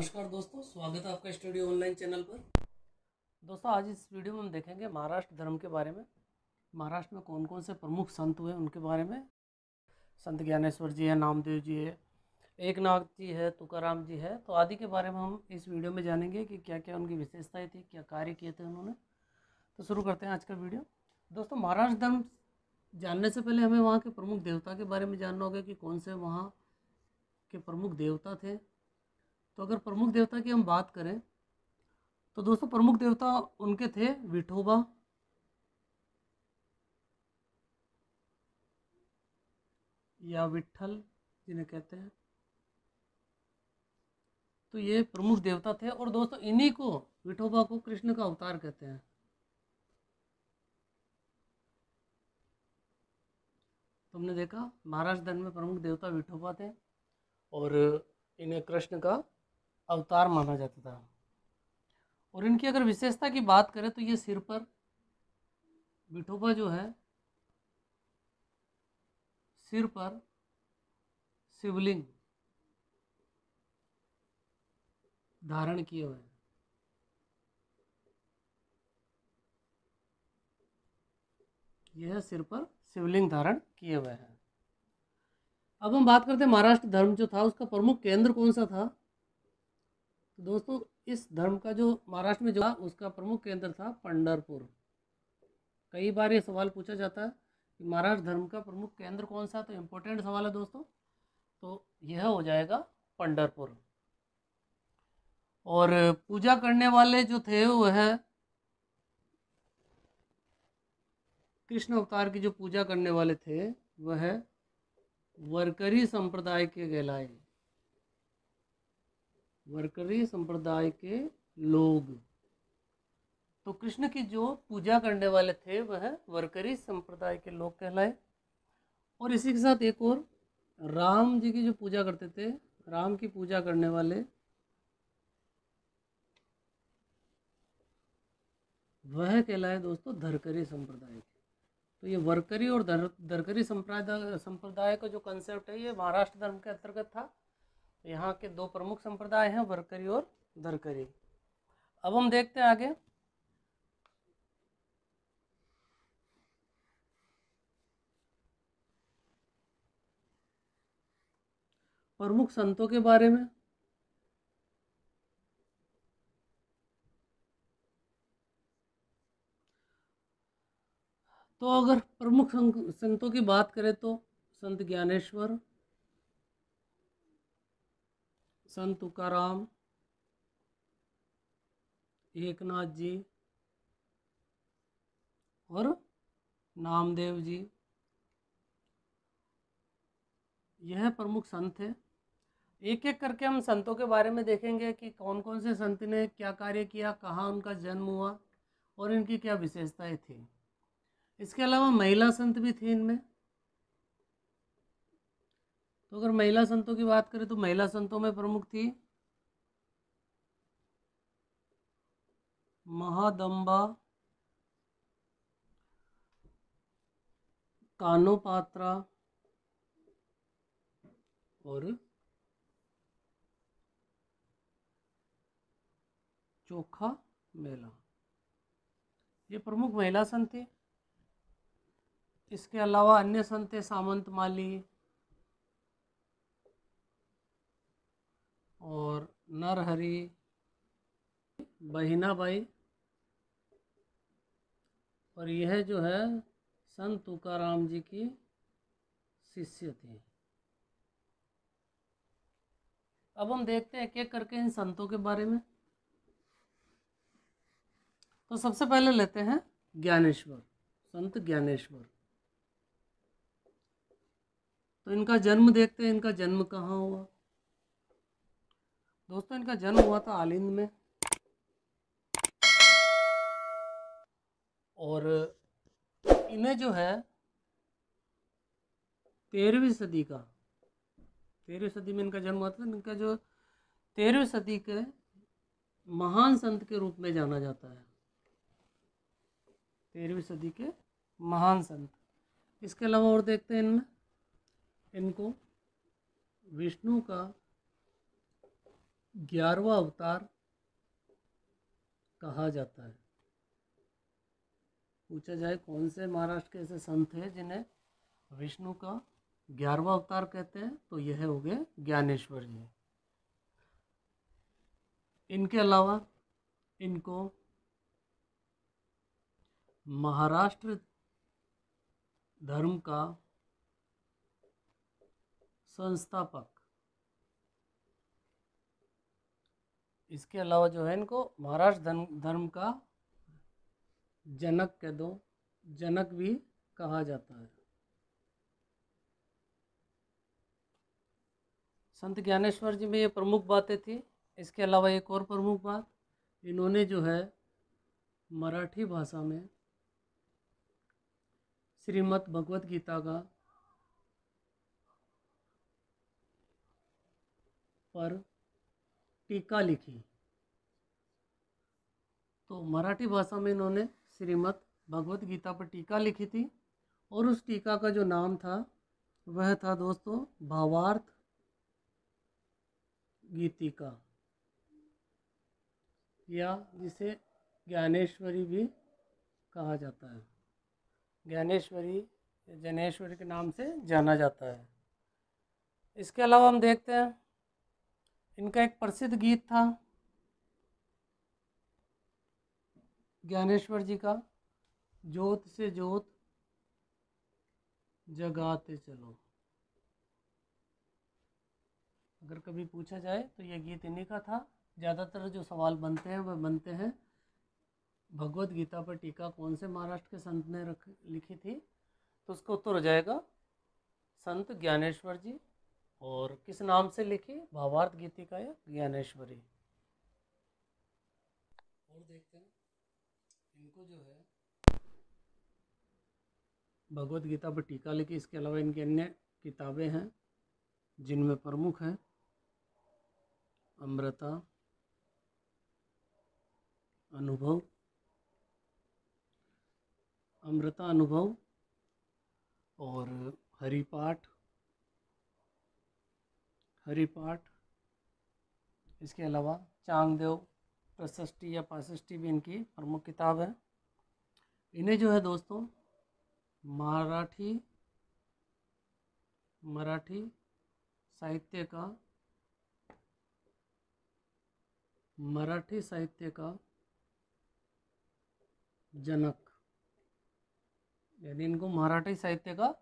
नमस्कार दोस्तों, स्वागत है आपका स्टडी ऑनलाइन चैनल पर। दोस्तों, आज इस वीडियो में हम देखेंगे महाराष्ट्र धर्म के बारे में। महाराष्ट्र में कौन कौन से प्रमुख संत हुए उनके बारे में। संत ज्ञानेश्वर जी है, नामदेव जी है, एकनाथ जी है, तुकाराम जी है, तो आदि के बारे में हम इस वीडियो में जानेंगे कि क्या क्या उनकी विशेषताएं थी, क्या कार्य किए थे उन्होंने। तो शुरू करते हैं आज का वीडियो। दोस्तों, महाराष्ट्र धर्म जानने से पहले हमें वहाँ के प्रमुख देवता के बारे में जानना होगा कि कौन से वहाँ के प्रमुख देवता थे। तो अगर प्रमुख देवता की हम बात करें तो दोस्तों, प्रमुख देवता उनके थे विठोबा, या विट्ठल जिन्हें कहते हैं। तो ये प्रमुख देवता थे और दोस्तों इन्हीं को, विठोबा को, कृष्ण का अवतार कहते हैं। तुमने देखा, महाराष्ट्र धर्म में प्रमुख देवता विठोबा थे और इन्हें कृष्ण का अवतार माना जाता था। और इनकी अगर विशेषता की बात करें तो ये सिर पर, विठोबा जो है सिर पर शिवलिंग धारण किए हुए हैं। यह सिर पर शिवलिंग धारण किए हुए हैं। अब हम बात करते हैं महाराष्ट्र धर्म जो था उसका प्रमुख केंद्र कौन सा था। तो दोस्तों, इस धर्म का जो महाराष्ट्र में जो था उसका प्रमुख केंद्र था पंढरपुर। कई बार ये सवाल पूछा जाता है कि महाराष्ट्र धर्म का प्रमुख केंद्र कौन सा, तो इम्पोर्टेंट सवाल है दोस्तों। तो यह हो जाएगा पंढरपुर। और पूजा करने वाले जो थे वह कृष्ण अवतार की जो पूजा करने वाले थे वह वरकरी संप्रदाय के कहलाए। वरकरी संप्रदाय के लोग, तो कृष्ण की जो पूजा करने वाले थे वह वरकरी संप्रदाय के लोग कहलाए। और इसी के साथ एक और, राम जी की जो पूजा करते थे, राम की पूजा करने वाले वह कहलाए दोस्तों धरकरी संप्रदाय के। तो ये वरकरी और धरकरी संप्रदाय का जो कंसेप्ट है ये महाराष्ट्र धर्म के अंतर्गत था। यहाँ के दो प्रमुख संप्रदाय हैं, वरकरी और धरकरी। अब हम देखते हैं आगे प्रमुख संतों के बारे में। तो अगर प्रमुख संतों की बात करें तो संत ज्ञानेश्वर, संत तुकाराम, एकनाथ जी और नामदेव जी, यह प्रमुख संत है। एक एक करके हम संतों के बारे में देखेंगे कि कौन कौन से संत ने क्या कार्य किया, कहाँ उनका जन्म हुआ और इनकी क्या विशेषताएं थी। इसके अलावा महिला संत भी थी इनमें। तो अगर महिला संतों की बात करें तो महिला संतों में प्रमुख थी महादंबा, कानोपात्रा और चोखा मेला, ये प्रमुख महिला संत थे। इसके अलावा अन्य संत थे सामंत माली और नरहरि, बहिनाबाई, और यह जो है संत तुकाराम जी की शिष्य थी। अब हम देखते हैं एक एक करके इन संतों के बारे में। तो सबसे पहले लेते हैं ज्ञानेश्वर, संत ज्ञानेश्वर। तो इनका जन्म देखते हैं, इनका जन्म कहाँ हुआ। दोस्तों, इनका जन्म हुआ था आलिंद में। और इन्हें जो है 13वीं सदी का, 13वीं सदी में इनका जन्म हुआ था। इनका जो 13वीं सदी के महान संत के रूप में जाना जाता है, 13वीं सदी के महान संत। इसके अलावा और देखते हैं इनमें, इनको विष्णु का 11वां अवतार कहा जाता है। पूछा जाए कौन से महाराष्ट्र के ऐसे संत हैं जिन्हें विष्णु का 11वां अवतार कहते हैं, तो यह हो गए ज्ञानेश्वर जी। इनके अलावा इनको महाराष्ट्र धर्म का संस्थापक, इसके अलावा जो है इनको महाराष्ट्र धर्म का जनक कह दो, जनक भी कहा जाता है। संत ज्ञानेश्वर जी में ये प्रमुख बातें थी। इसके अलावा एक और प्रमुख बात, इन्होंने जो है मराठी भाषा में श्रीमद् भगवत गीता का पर टीका लिखी। तो मराठी भाषा में इन्होंने श्रीमद् भगवत गीता पर टीका लिखी थी, और उस टीका का जो नाम था वह था दोस्तों भावार्थ गीतिका, या जिसे ज्ञानेश्वरी भी कहा जाता है। ज्ञानेश्वरी जनेश्वरी के नाम से जाना जाता है। इसके अलावा हम देखते हैं इनका एक प्रसिद्ध गीत था ज्ञानेश्वर जी का, ज्योत से ज्योत जगाते चलो। अगर कभी पूछा जाए तो यह गीत इन्हीं का था। ज़्यादातर जो सवाल बनते हैं वह बनते हैं भगवत गीता पर टीका कौन से महाराष्ट्र के संत ने लिखी थी, तो उसका उत्तर हो जाएगा संत ज्ञानेश्वर जी। और किस नाम से लिखी, भावार्थ गीतिका या ज्ञानेश्वरी। और देखते हैं इनको जो है भगवत गीता पर टीका लिखी। इसके अलावा इनकी अन्य किताबें हैं जिनमें प्रमुख हैं अमृता अनुभव, अमृता अनुभव और हरिपाठ, हरिपाठ। इसके अलावा चांगदेव प्रशस्ति या पाशष्टी भी इनकी प्रमुख किताब है। इन्हें जो है दोस्तों मराठी साहित्य का जनक, यानी इनको मराठी साहित्य का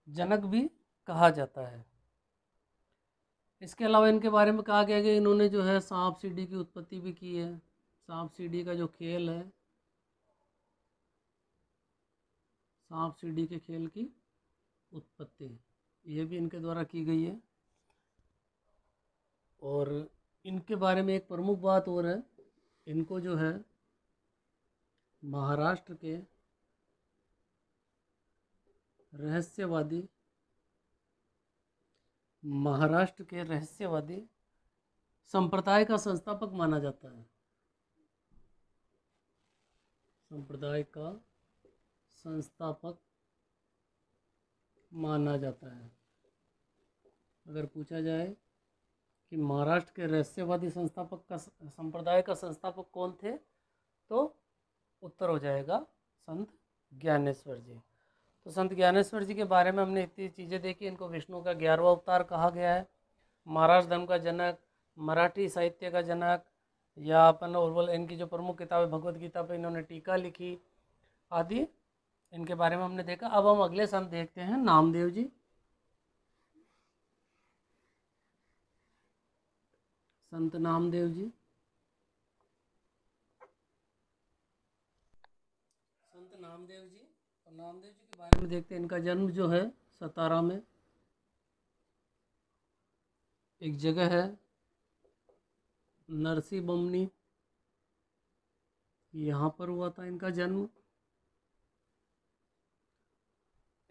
जनक भी कहा जाता है। इसके अलावा इनके बारे में कहा गया कि इन्होंने जो है सांप सीढ़ी की उत्पत्ति भी की है। सांप सीढ़ी का जो खेल है, सांप सीढ़ी के खेल की उत्पत्ति ये भी इनके द्वारा की गई है। और इनके बारे में एक प्रमुख बात और है, इनको जो है महाराष्ट्र के रहस्यवादी संप्रदाय का संस्थापक माना जाता है। संप्रदाय का संस्थापक माना जाता है। अगर पूछा जाए कि महाराष्ट्र के रहस्यवादी संप्रदाय का संस्थापक कौन थे, तो उत्तर हो जाएगा संत ज्ञानेश्वर जी। तो संत ज्ञानेश्वर जी के बारे में हमने इतनी चीज़ें देखी। इनको विष्णु का 11वां अवतार कहा गया है, महाराष्ट्र धर्म का जनक, मराठी साहित्य का जनक, या अपन और बोल इनकी जो प्रमुख किताबें भगवत गीता पे इन्होंने टीका लिखी आदि, इनके बारे में हमने देखा। अब हम अगले संत देखते हैं नामदेव जी। संत नामदेव जी, संत नामदेव जी, और नामदेव जी के बारे में देखते हैं। इनका जन्म जो है सतारा में एक जगह है नरसी बमनी, यहाँ पर हुआ था इनका जन्म।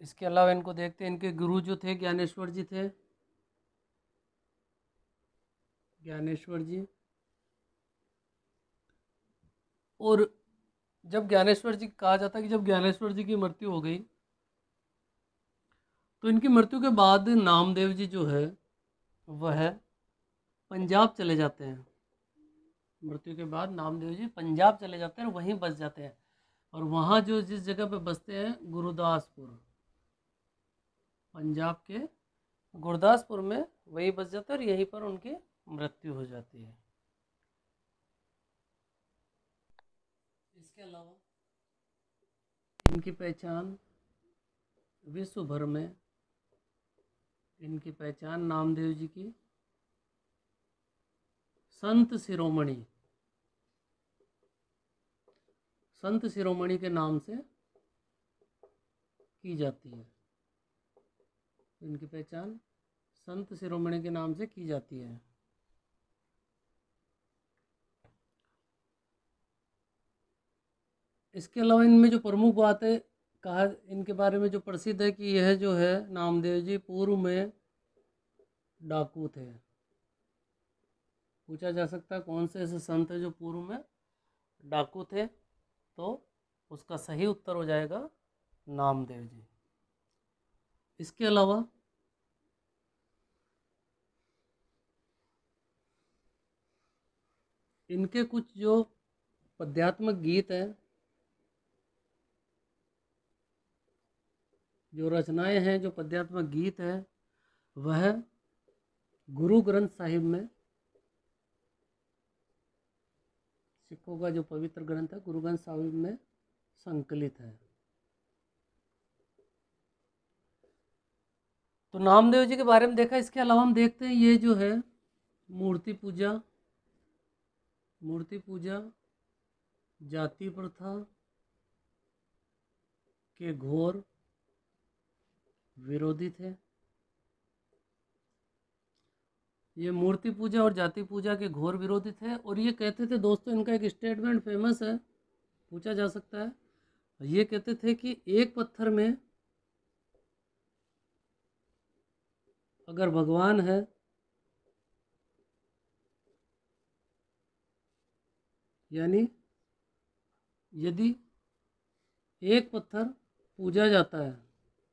इसके अलावा इनको देखते हैं, इनके गुरु जो थे ज्ञानेश्वर जी थे, ज्ञानेश्वर जी। और जब ज्ञानेश्वर जी कहा जाता है कि जब ज्ञानेश्वर जी की मृत्यु हो गई, तो इनकी मृत्यु के बाद नामदेव जी जो है वह पंजाब चले जाते हैं। मृत्यु के बाद नामदेव जी पंजाब चले जाते हैं और वहीं बस जाते हैं। और वहाँ जो जिस जगह पे बसते हैं, गुरदासपुर, पंजाब के गुरदासपुर में वही बस जाते हैं और यहीं पर उनकी मृत्यु हो जाती है। इसके अलावा इनकी पहचान विश्व भर में, इनकी पहचान नामदेव जी की संत शिरोमणि, संत शिरोमणि के नाम से की जाती है। इनकी पहचान संत शिरोमणि के नाम से की जाती है। इसके अलावा इनमें जो प्रमुख बात है, कहा इनके बारे में जो प्रसिद्ध है कि यह जो है नामदेव जी पूर्व में डाकू थे। पूछा जा सकता है कौन से ऐसे संत है जो पूर्व में डाकू थे, तो उसका सही उत्तर हो जाएगा नामदेव जी। इसके अलावा इनके कुछ जो पद्यात्मक गीत हैं, जो रचनाएं हैं, जो पद्यात्मक गीत है, वह गुरु ग्रंथ साहिब में, सिखों का जो पवित्र ग्रंथ है, गुरु ग्रंथ साहिब में संकलित है। तो नामदेव जी के बारे में देखा। इसके अलावा हम देखते हैं ये जो है मूर्ति पूजा, मूर्ति पूजा जाति प्रथा के घोर विरोधी थे। ये मूर्ति पूजा और जाति पूजा के घोर विरोधी थे। और ये कहते थे दोस्तों, इनका एक स्टेटमेंट फेमस है, पूछा जा सकता है। ये कहते थे कि एक पत्थर में अगर भगवान है, यानी यदि एक पत्थर पूजा जाता है,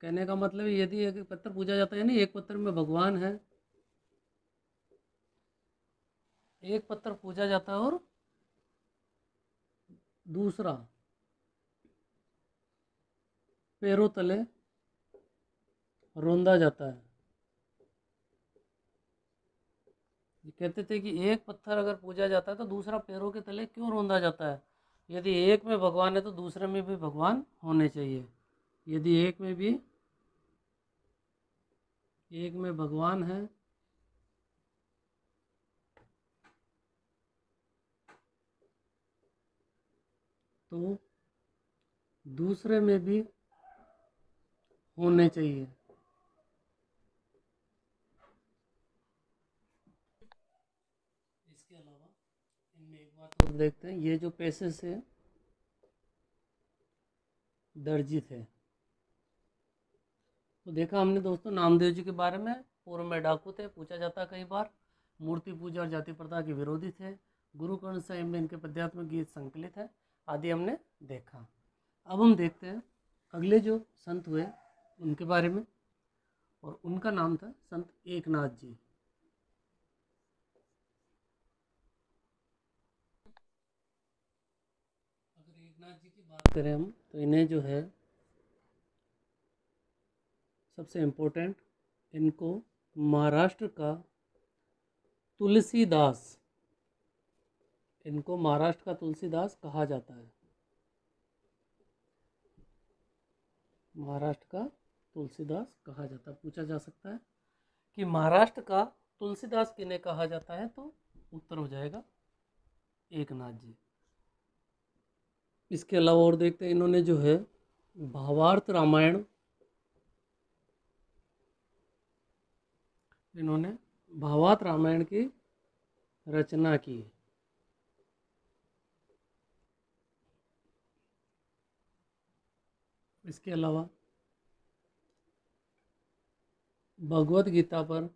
कहने का मतलब यदि एक पत्थर पूजा जाता है यानी एक पत्थर में भगवान है, एक पत्थर पूजा जाता है और दूसरा पैरों तले रौंदा जाता है। कहते थे कि एक पत्थर अगर पूजा जाता है तो दूसरा पैरों के तले क्यों रौंदा जाता है? यदि एक में भगवान है तो दूसरे में भी भगवान होने चाहिए। यदि एक में भगवान है तो दूसरे में भी होने चाहिए। इसके अलावा इनमें एक बात और देखते हैं, ये जो पैसे से दर्जित है। तो देखा हमने दोस्तों नामदेव जी के बारे में, पूर्व में डाकू थे, पूछा जाता है कई बार, मूर्ति पूजा और जाति प्रथा के विरोधी थे, गुरु कर्ण साहिब में इनके पद्यात्मक गीत संकलित है, आदि हमने देखा। अब हम देखते हैं अगले जो संत हुए उनके बारे में, और उनका नाम था संत एकनाथ जी। अगर एकनाथ जी की बात करें हम, तो इन्हें जो है सबसे इम्पोर्टेंट, इनको महाराष्ट्र का तुलसीदास, इनको महाराष्ट्र का तुलसीदास कहा जाता है। महाराष्ट्र का तुलसीदास कहा जाता है। पूछा जा सकता है कि महाराष्ट्र का तुलसीदास किन्हें कहा जाता है, तो उत्तर हो जाएगा एकनाथ जी। इसके अलावा और देखते हैं, इन्होंने जो है भावार्थ रामायण, इन्होंने भावार्थ रामायण की रचना की। इसके अलावा भगवत गीता पर,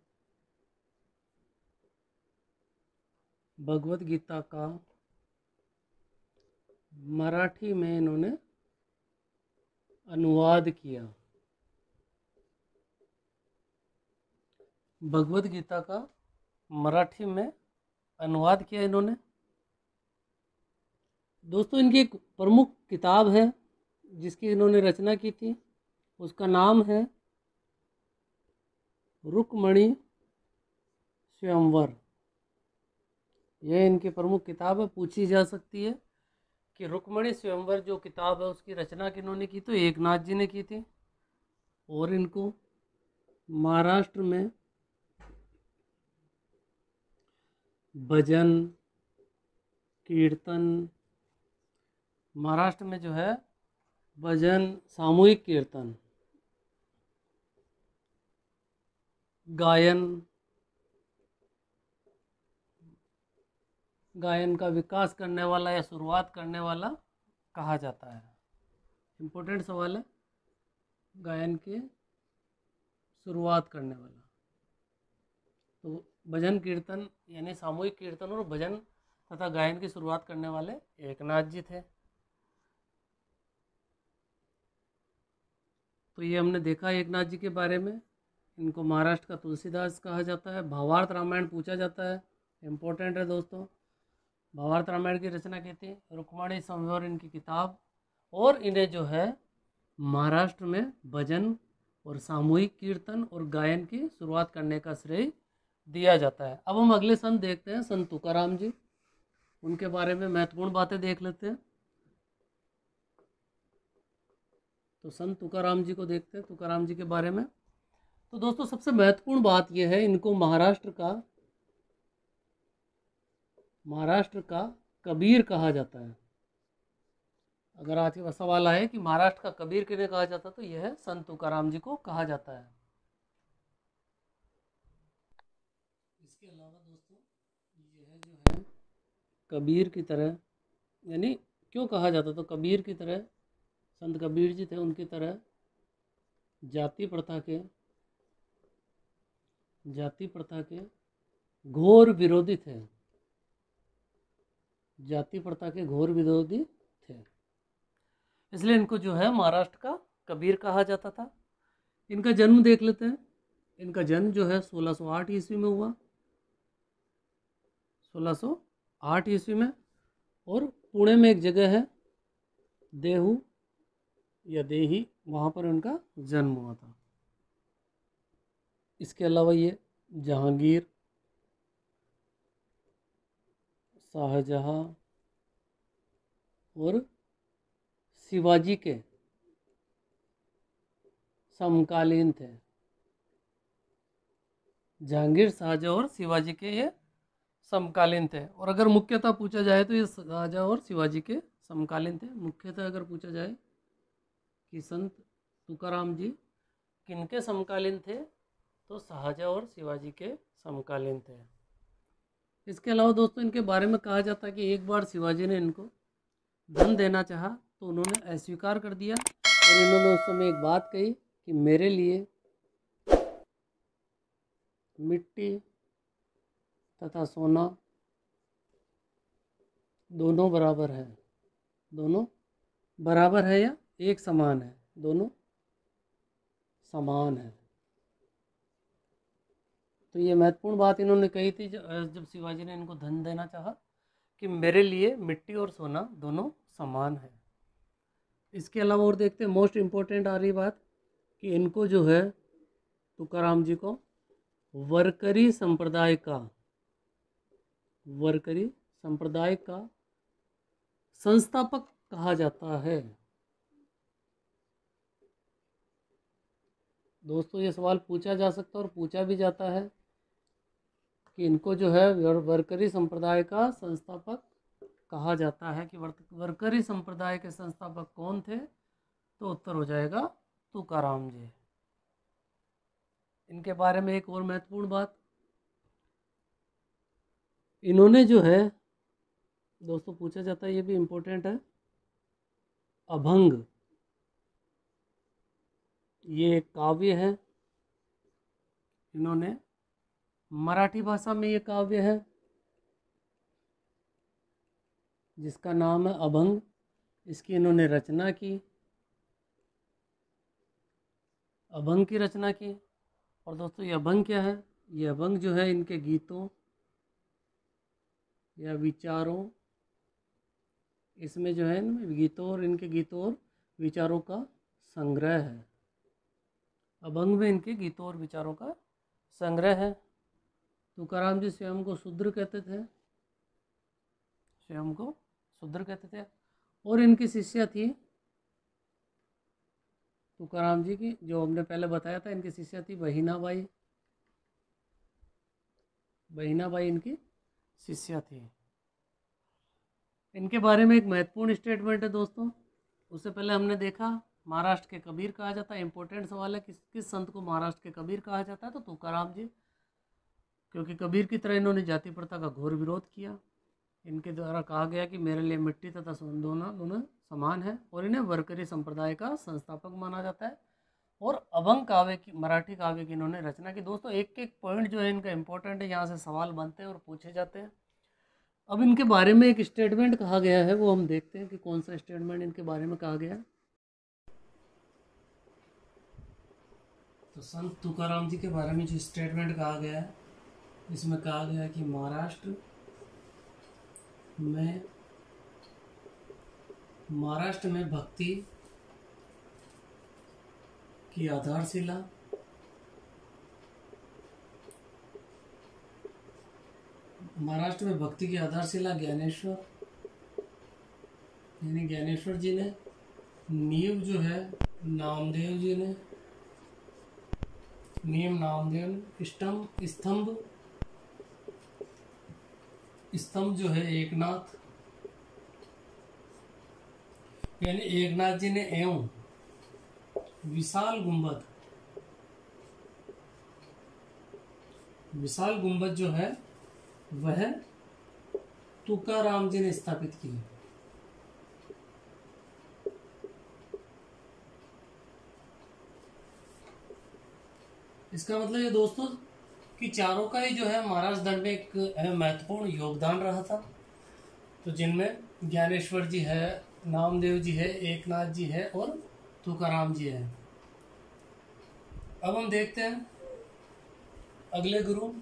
भगवत गीता का मराठी में इन्होंने अनुवाद किया। भगवत गीता का मराठी में अनुवाद किया इन्होंने। दोस्तों इनकी एक प्रमुख किताब है जिसकी इन्होंने रचना की थी, उसका नाम है रुक्मणी स्वयंवर। यह इनकी प्रमुख किताब है। पूछी जा सकती है कि रुक्मणी स्वयंवर जो किताब है उसकी रचना किन्होंने की, तो एकनाथ जी ने की थी। और इनको महाराष्ट्र में भजन कीर्तन, महाराष्ट्र में जो है भजन, सामूहिक कीर्तन, गायन का विकास करने वाला या शुरुआत करने वाला कहा जाता है। इम्पोर्टेंट सवाल है, गायन के शुरुआत करने वाला। तो भजन कीर्तन यानी सामूहिक कीर्तन और भजन तथा गायन की शुरुआत करने वाले एकनाथ जी थे। तो ये हमने देखा एकनाथ जी के बारे में। इनको महाराष्ट्र का तुलसीदास कहा जाता है। भावार्थ रामायण पूछा जाता है, इम्पोर्टेंट है दोस्तों। भावार्थ रामायण की रचना की थी रुक्मणी स्वयंवर इनकी किताब। और इन्हें जो है महाराष्ट्र में भजन और सामूहिक कीर्तन और गायन की शुरुआत करने का श्रेय दिया जाता है। अब हम अगले संत देखते हैं, संत तुकाराम जी। उनके बारे में महत्वपूर्ण बातें देख लेते हैं। तो संत तुकाराम जी को देखते हैं, तुकाराम जी के बारे में। तो दोस्तों सबसे महत्वपूर्ण बात यह है, इनको महाराष्ट्र का कबीर कहा जाता है। अगर आज का सवाल आए कि महाराष्ट्र का कबीर किन्हें कहा जाता है, तो यह संत तुकाराम जी को कहा जाता है। इसके अलावा दोस्तों यह जो है कबीर की तरह, यानी क्यों कहा जाता, तो कबीर की तरह, संत कबीर जी थे उनकी तरह जाति प्रथा के घोर विरोधी थे। जाति प्रथा के घोर विरोधी थे, इसलिए इनको जो है महाराष्ट्र का कबीर कहा जाता था। इनका जन्म देख लेते हैं। इनका जन्म जो है 1608 ईस्वी में हुआ, 1608 ईस्वी में। और पुणे में एक जगह है देहू या देही, वहाँ पर उनका जन्म हुआ था। इसके अलावा ये जहांगीर, शाहजहां और शिवाजी के समकालीन थे। जहांगीर, शाहजहां और शिवाजी के ये समकालीन थे। और अगर मुख्यतः पूछा जाए तो ये शाहजहां और शिवाजी के समकालीन थे। मुख्यतः अगर पूछा जाए कि संत तुकाराम जी किनके समकालीन थे, तो शाहजहां और शिवाजी के समकालीन थे। इसके अलावा दोस्तों इनके बारे में कहा जाता है कि एक बार शिवाजी ने इनको धन देना चाहा तो उन्होंने अस्वीकार कर दिया। और इन्होंने उस समय एक बात कही कि मेरे लिए मिट्टी तथा सोना दोनों बराबर है, दोनों बराबर है या एक समान है, दोनों समान है। तो ये महत्वपूर्ण बात इन्होंने कही थी जब शिवाजी ने इनको धन देना चाहा कि मेरे लिए मिट्टी और सोना दोनों समान है। इसके अलावा और देखते हैं, मोस्ट इम्पोर्टेंट आ रही बात कि इनको जो है तुकाराम जी को वरकरी संप्रदाय का संस्थापक कहा जाता है। दोस्तों ये सवाल पूछा जा सकता है और पूछा भी जाता है कि इनको जो है वरकरी संप्रदाय का संस्थापक कहा जाता है। कि वरकरी संप्रदाय के संस्थापक कौन थे, तो उत्तर हो जाएगा तुकाराम जी। इनके बारे में एक और महत्वपूर्ण बात, इन्होंने जो है दोस्तों पूछा जाता है, ये भी इम्पोर्टेंट है, अभंग, ये एक काव्य है। इन्होंने मराठी भाषा में ये काव्य है जिसका नाम है अभंग। इसकी इन्होंने रचना की, अभंग की रचना की। और दोस्तों ये अभंग क्या है, ये अभंग जो है इनके गीतों या विचारों, इसमें जो है गीतों और इनके गीतों और विचारों का संग्रह है। अभंग में इनके गीतों और विचारों का संग्रह है। तुकाराम जी स्वयं को शूद्र कहते थे, स्वयं को शूद्र कहते थे। और इनकी शिष्या थी तुकाराम जी की, जो हमने पहले बताया था, इनकी शिष्या थी बहिनाबाई। बहिनाबाई इनकी शिष्या थी। इनके बारे में एक महत्वपूर्ण स्टेटमेंट है दोस्तों। उससे पहले हमने देखा महाराष्ट्र के कबीर कहा जाता है। इंपॉर्टेंट सवाल है, किस संत को महाराष्ट्र के कबीर कहा जाता है? तो तुकाराम जी, क्योंकि कबीर की तरह इन्होंने जाति प्रथा का घोर विरोध किया। इनके द्वारा कहा गया कि मेरे लिए मिट्टी तथा सोना दोनों समान है, और इन्हें वरकरी संप्रदाय का संस्थापक माना जाता है। और अभंग काव्य की, मराठी काव्य की इन्होंने रचना की। दोस्तों एक एक पॉइंट जो है इनका इंपॉर्टेंट है, यहाँ से सवाल बनते हैं और पूछे जाते हैं। अब इनके बारे में एक स्टेटमेंट कहा गया है, वो हम देखते हैं कि कौन सा स्टेटमेंट इनके बारे में कहा गया है। तो संत तुकाराम जी के बारे में जो स्टेटमेंट कहा गया है, इसमें कहा गया है कि महाराष्ट्र में भक्ति की आधारशिला, महाराष्ट्र में भक्ति की आधारशिला ज्ञानेश्वर, यानी ज्ञानेश्वर जी ने, नींव जो है नामदेव जी ने, नींव नामदेव ने, स्तंभ जो है एकनाथ, यानी एकनाथ जी ने, एवं विशाल गुंबद जो है वह तुकाराम जी ने स्थापित की। इसका मतलब ये दोस्तों कि चारों का ही जो है महाराष्ट्र दंड में एक महत्वपूर्ण योगदान रहा था। तो जिनमें ज्ञानेश्वर जी है, नामदेव जी है, एकनाथ जी है और तुकाराम जी है। अब हम देखते हैं अगले गुरु।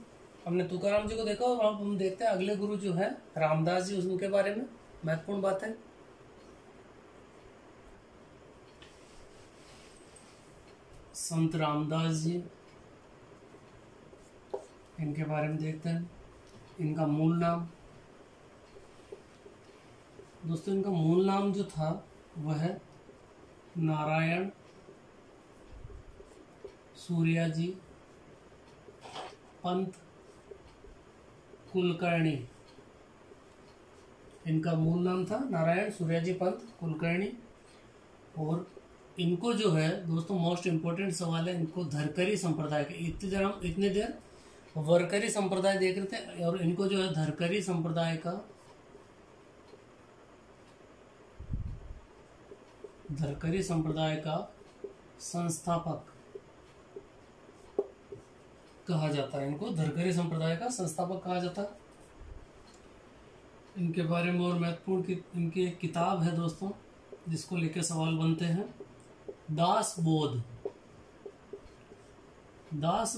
हमने तुकाराम जी को देखा और अब हम देखते हैं अगले गुरु जो है रामदास जी, उनके बारे में महत्वपूर्ण बात है। संत रामदास जी, इनके बारे में देखते हैं। इनका मूल नाम, दोस्तों इनका मूल नाम जो था वह है नारायण सूर्याजी पंत कुलकर्णी। इनका मूल नाम था नारायण सूर्याजी पंत कुलकर्णी। और इनको जो है दोस्तों मोस्ट इम्पोर्टेंट सवाल है, इनको धरकरी संप्रदाय के, इतने देर वरकरी संप्रदाय देख रहे थे, और इनको जो है धरकरी संप्रदाय का संस्थापक कहा जाता है। इनको धरकरी संप्रदाय का संस्थापक कहा जाता है। इनके बारे में और महत्वपूर्ण इनकी एक किताब है दोस्तों, जिसको लेकर सवाल बनते हैं, दास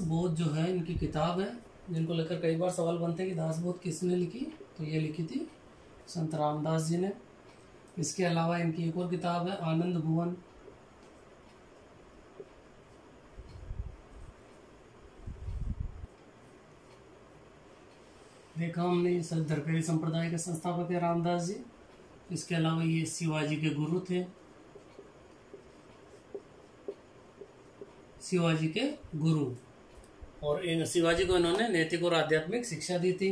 बोध जो है इनकी किताब है, जिनको लेकर कई बार सवाल बनते हैं कि दास बोध किसने लिखी? तो ये लिखी थी संत रामदास जी ने। इसके अलावा इनकी एक और किताब है आनंद भुवन। देखा हमने धरकरी संप्रदाय के संस्थापक है रामदास जी। इसके अलावा ये शिवाजी के गुरु थे, शिवाजी के गुरु, और इन शिवाजी को इन्होंने नैतिक और आध्यात्मिक शिक्षा दी थी।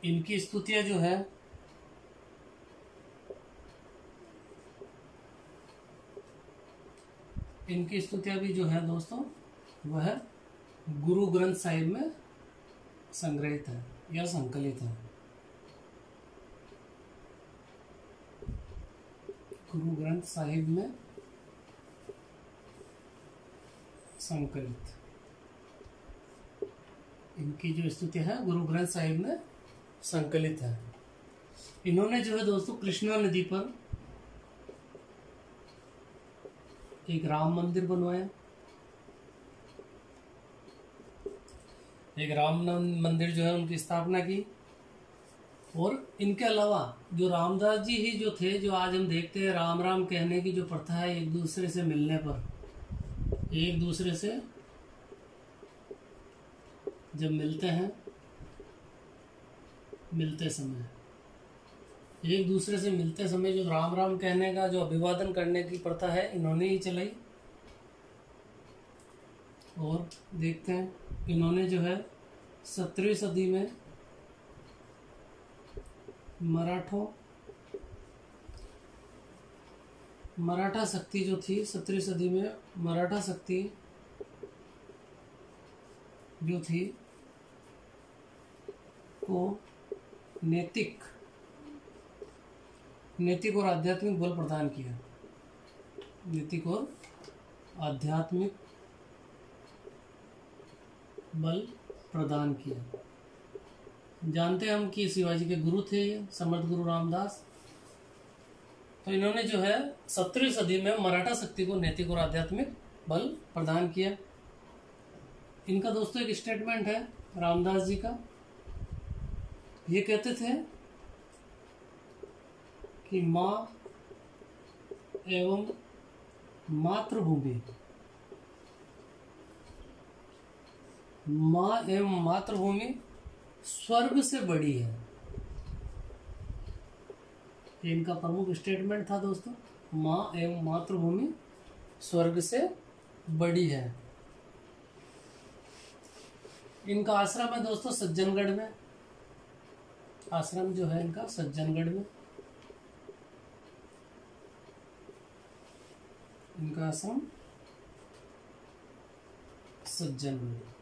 इनकी स्तुतियां जो है भी जो है दोस्तों वह गुरु ग्रंथ साहिब में संग्रहित है या संकलित है। गुरु ग्रंथ साहिब में संकलित इनकी जो स्तुति है गुरु ग्रंथ साहिब में संकलित है। इन्होंने जो है दोस्तों कृष्णा नदी पर एक राम मंदिर बनवाया। एक राम मंदिर जो है उनकी स्थापना की, और इनके अलावा जो रामदास जी ही जो थे, जो आज हम देखते हैं राम राम कहने की जो प्रथा है, एक दूसरे से मिलने पर, एक दूसरे से जब मिलते हैं, मिलते समय, एक दूसरे से मिलते समय जो राम राम कहने का, जो अभिवादन करने की प्रथा है, इन्होंने ही चलाई। और देखते हैं इन्होंने जो है 17वीं सदी में मराठा शक्ति जो थी, 17वीं सदी में मराठा शक्ति जो थी को नैतिक और आध्यात्मिक बल प्रदान किया। नैतिक और आध्यात्मिक बल प्रदान किया। जानते हैं हम कि शिवाजी के गुरु थे ये समर्थ गुरु रामदास। तो इन्होंने जो है 17वीं सदी में मराठा शक्ति को नैतिक और आध्यात्मिक बल प्रदान किया। इनका दोस्तों एक स्टेटमेंट है रामदास जी का। ये कहते थे कि माँ एवं मातृभूमि, माँ एवं मातृभूमि स्वर्ग से बड़ी है। ये इनका प्रमुख स्टेटमेंट था दोस्तों। माँ एवं मातृभूमि स्वर्ग से बड़ी है। इनका आश्रम है दोस्तों सज्जनगढ़ में। आश्रम जो है इनका सज्जनगढ़ में, इनका आश्रम सज्जनगढ़।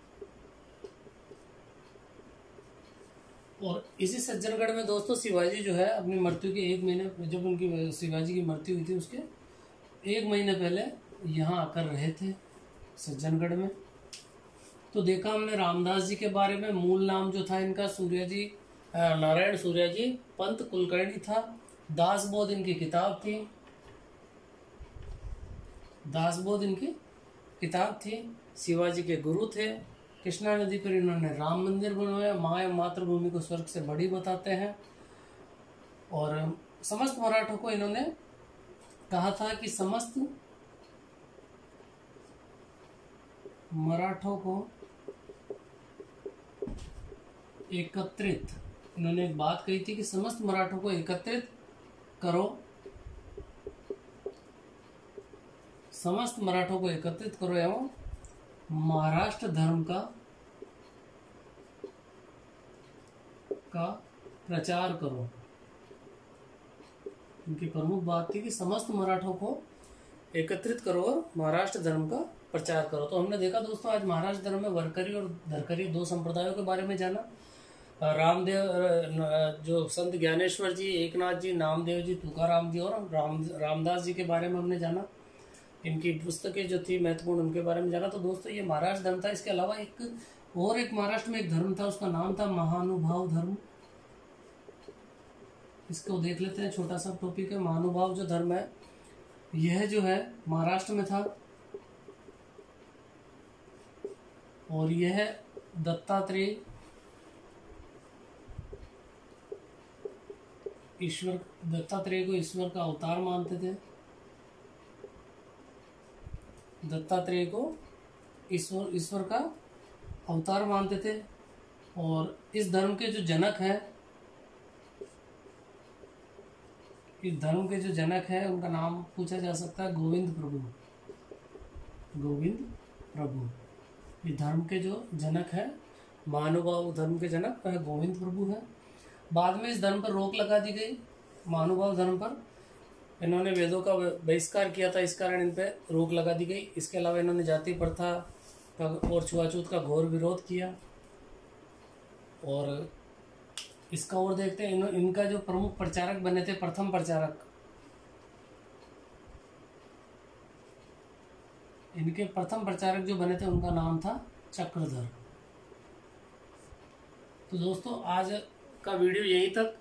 और इसी सज्जनगढ़ में दोस्तों शिवाजी जो है अपनी मृत्यु के 1 महीने, जब उनकी शिवाजी की मृत्यु हुई थी उसके 1 महीने पहले यहाँ आकर रहे थे सज्जनगढ़ में। तो देखा हमने रामदास जी के बारे में। मूल नाम जो था इनका सूर्याजी, नारायण सूर्याजी पंत कुलकर्णी था। दासबोध इनकी किताब थी, दासबोध इनकी किताब थी। शिवाजी के गुरु थे। कृष्णा नदी पर इन्होंने राम मंदिर बनवाया। माँ एवं मातृभूमि को स्वर्ग से बड़ी बताते हैं। और समस्त मराठों को इन्होंने कहा था कि समस्त मराठों को एकत्रित, इन्होंने एक बात कही थी कि समस्त मराठों को एकत्रित करो, समस्त मराठों को एकत्रित करो एवं महाराष्ट्र धर्म का प्रचार करो। उनकी प्रमुख बात थी कि समस्त मराठों को एकत्रित करो और महाराष्ट्र धर्म का प्रचार करो। तो हमने देखा दोस्तों आज महाराष्ट्र धर्म में वरकरी और धरकरी 2 संप्रदायों के बारे में जाना। रामदेव जो संत ज्ञानेश्वर जी, एकनाथ जी, नामदेव जी, तुकाराम जी और रामदास जी के बारे में हमने जाना। इनकी पुस्तकें जो थी महत्वपूर्ण, उनके बारे में जाना। तो दोस्तों ये महाराष्ट्र धर्म था। इसके अलावा एक महाराष्ट्र में एक धर्म था, उसका नाम था महानुभाव धर्म। इसको देख लेते हैं, छोटा सा टॉपिक है। महानुभाव जो धर्म है यह जो है महाराष्ट्र में था और यह दत्तात्रेय को ईश्वर का अवतार मानते थे। दत्तात्रेय को ईश्वर का अवतार मानते थे। और इस धर्म के जो जनक हैं, इस धर्म के जो जनक हैं उनका नाम पूछा जा सकता है गोविंद प्रभु। गोविंद प्रभु इस धर्म के जो जनक हैं, महानुभाव धर्म के जनक वह गोविंद प्रभु है। बाद में इस धर्म पर रोक लगा दी गई। महानुभाव धर्म पर इन्होंने वेदों का बहिष्कार किया था, इस कारण इन पर रोक लगा दी गई। इसके अलावा इन्होंने जाति प्रथा का और छुआछूत का घोर विरोध किया। और इसका और देखते हैं इनका जो प्रमुख प्रचारक बने थे, प्रथम प्रचारक, इनके प्रथम प्रचारक जो बने थे उनका नाम था चक्रधर। तो दोस्तों आज का वीडियो यहीं तक।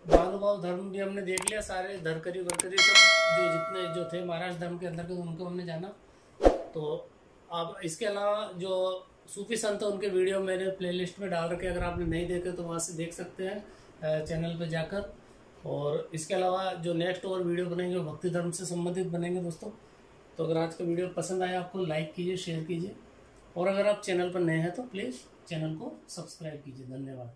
महानुभाव धर्म भी हमने देख लिया, सारे धरकरी वर्करी सब जो जितने जो थे महाराष्ट्र धर्म के अंदर के उनको हमने जाना। तो अब इसके अलावा जो सूफी संत उनके वीडियो मैंने प्लेलिस्ट में डाल रखे, अगर आपने नहीं देखे तो वहाँ से देख सकते हैं। चैनल पे जाकर। और इसके अलावा जो नेक्स्ट और वीडियो बनेंगे वो भक्ति धर्म से संबंधित बनेंगे दोस्तों। तो अगर आज का वीडियो पसंद आया आपको, लाइक कीजिए, शेयर कीजिए, और अगर आप चैनल पर नए हैं तो प्लीज़ चैनल को सब्सक्राइब कीजिए। धन्यवाद।